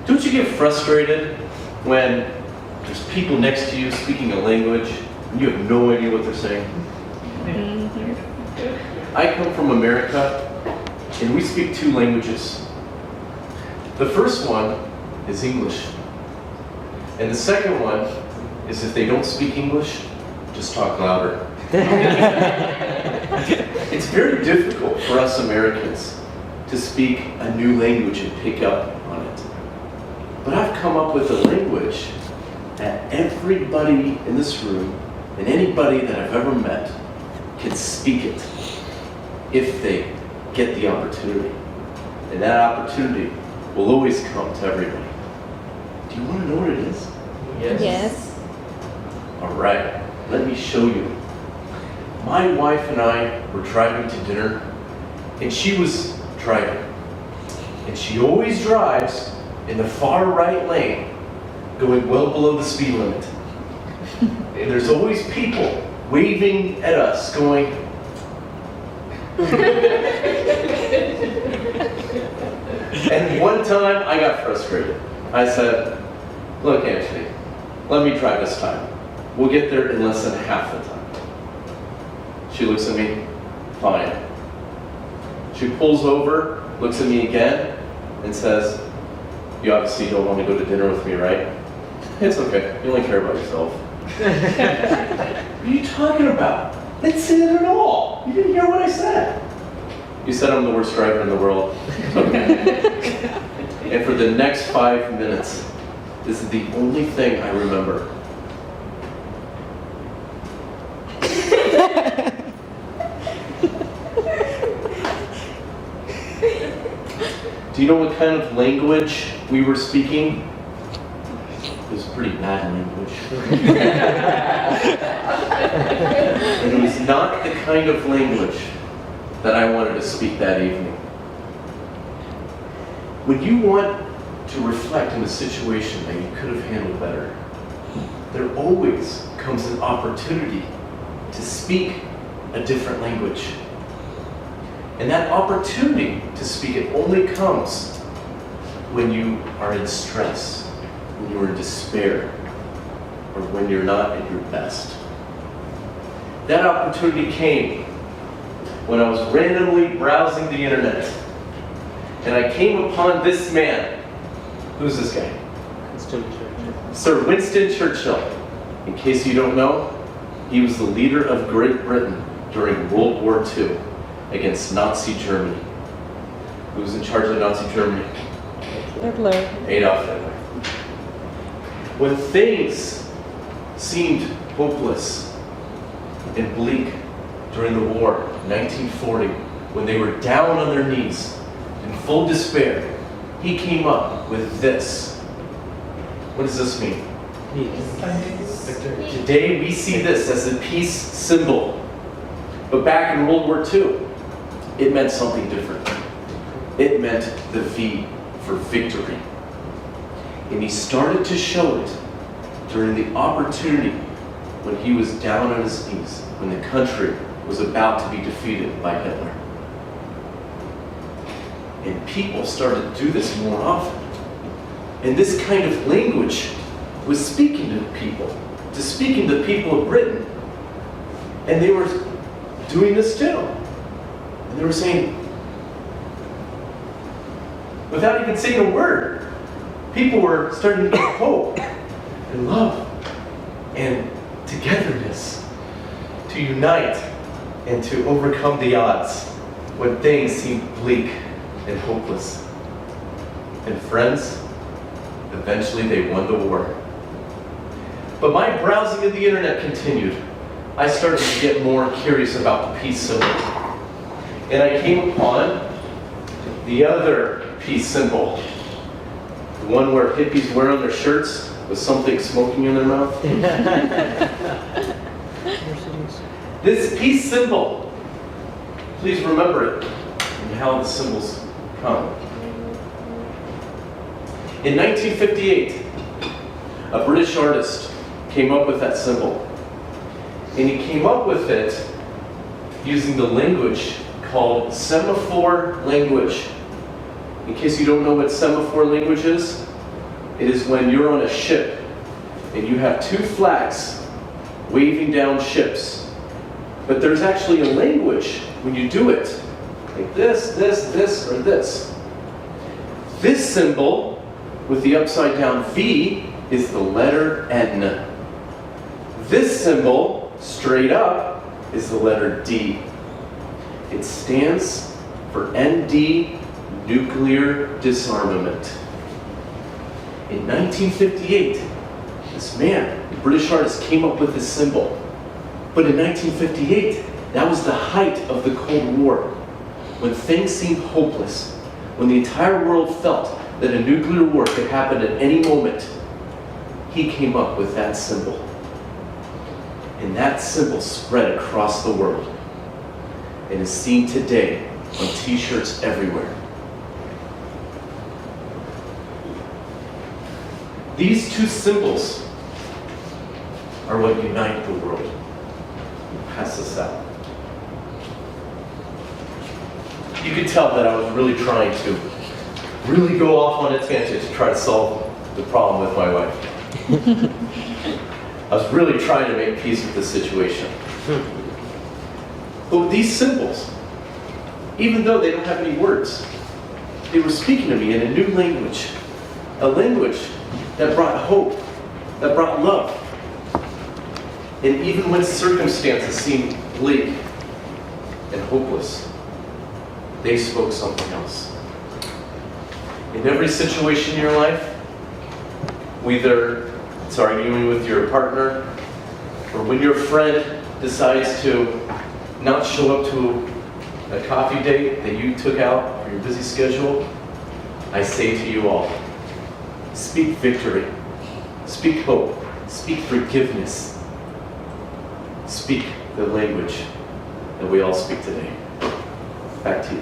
Don't you get frustrated when there's people next to you speaking a language and you have no idea what they're saying? I come from America and we speak 2 languages. The first one is English. And the second one is if they don't speak English, just talk louder. It's very difficult for us Americans to speak a new language and pick up on it. But I've come up with a language that everybody in this room and anybody that I've ever met can speak it if they get the opportunity. And that opportunity will always come to everybody. Do you want to know what it is? Yes. All right, let me show you. My wife and I were driving to dinner, and she was driving. And she always drives in the far right lane, going well below the speed limit. And there's always people waving at us, going, and one time I got frustrated. I said, look, Anthony, let me try this time. We'll get there in less than half the time. She looks at me, fine. She pulls over, looks at me again, and says, you obviously don't want to go to dinner with me, right? It's okay, you only care about yourself. What are you talking about? I didn't say that at all. You didn't hear what I said. You said I'm the worst driver in the world. It's okay. And for the next 5 minutes, this is the only thing I remember. Do you know what kind of language we were speaking? It was pretty bad language. And it was not the kind of language that I wanted to speak that evening. When you want to reflect on a situation that you could have handled better, there always comes an opportunity to speak a different language. And that opportunity to speak it only comes when you are in stress, when you are in despair, or when you're not at your best. That opportunity came when I was randomly browsing the internet, and I came upon this man. Who's this guy? Winston Churchill. Sir Winston Churchill. In case you don't know, he was the leader of Great Britain during World War II against Nazi Germany. Who was in charge of Nazi Germany? Hitler. Adolf Hitler. When things seemed hopeless and bleak during the war, 1940, when they were down on their knees in full despair, he came up with this. What does this mean? Today we see this as a peace symbol. But back in World War II, it meant something different. It meant the V for victory. And he started to show it during the opportunity when he was down on his knees, when the country was about to be defeated by Hitler. And people started to do this more often. And this kind of language was speaking to people of Britain. And they were doing this too. And they were saying, without even saying a word, people were starting to get hope and love and togetherness to unite and to overcome the odds when things seemed bleak and hopeless. And friends, eventually they won the war. But my browsing of the internet continued. I started to get more curious about the peace symbol. And I came upon the other peace symbol. The one where hippies wear on their shirts with something smoking in their mouth. This peace symbol, please remember it and how the symbols come. In 1958, a British artist came up with that symbol. And he came up with it using the language called semaphore language. In case you don't know what semaphore language is, It is when you're on a ship and you have two flags waving down ships. But there's actually a language when you do it. Like this, or this. This symbol with the upside down V is the letter N. This symbol, straight up, is the letter D. It stands for ND, nuclear disarmament. In 1958, this man, the British artist, came up with this symbol. But in 1958, that was the height of the Cold War, when things seemed hopeless, when the entire world felt that a nuclear war could happen at any moment. He came up with that symbol. And that symbol spread across the world and is seen today on t-shirts everywhere. These two symbols are what unite the world. Pass this out. You could tell that I was really trying to really go off on a tangent to try to solve the problem with my wife. I was really trying to make peace with the situation. But with these symbols, even though they don't have any words, they were speaking to me in a new language. A language that brought hope, that brought love. And even when circumstances seemed bleak and hopeless, they spoke something else. In every situation in your life, whether it's arguing with your partner, or when your friend decides to not show up to a coffee date that you took out for your busy schedule, I say to you all, speak victory, speak hope, speak forgiveness, speak the language that we all speak today. Back to you.